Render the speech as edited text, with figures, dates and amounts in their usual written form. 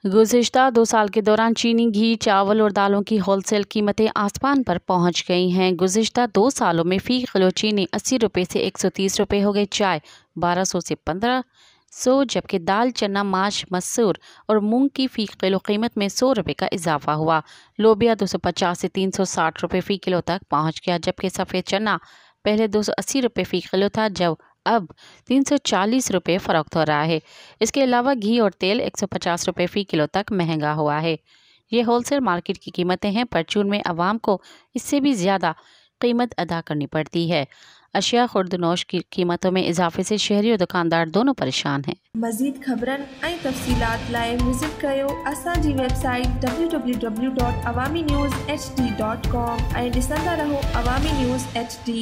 गुज़िश्ता 2 साल के दौरान चीनी, घी, चावल और दालों की होलसेल कीमतें आसमान पर पहुंच गई हैं। गुज़िश्ता 2 सालों में फ़ी किलो चीनी 80 रुपये से 130 रुपये हो गई, चाय 1200 से 1500, जबकि दाल, चना, माश, मसूर और मूंग की फ़ी किलो कीमत में 100 रुपये का इजाफा हुआ। लोबिया 250 से 360 रुपये फ़ी किलो तक पहुँच गया, जबकि सफ़ेद चना पहले 280 रुपये फ़ी किलो था, जब अब 340 रुपये फ़रोख्त हो रहा है। इसके अलावा घी और तेल 150 रुपये फ़ी किलो तक महंगा हुआ है। ये होलसेल मार्केट की कीमतें हैं। परचून में आवाम को इससे भी ज़्यादा कीमत अदा करनी पड़ती है। अशिया खुर्दनोश की कीमतों में इजाफे से शहरी और दुकानदार दोनों परेशान हैं। मज़ीद ख़बरन ऐं तफ़सीलात लाइ विज़िट कयो असांजी वेबसाइट www.awamiNewsHD.com ऐं ॾिसंदा रहो अवामी न्यूज़ HD।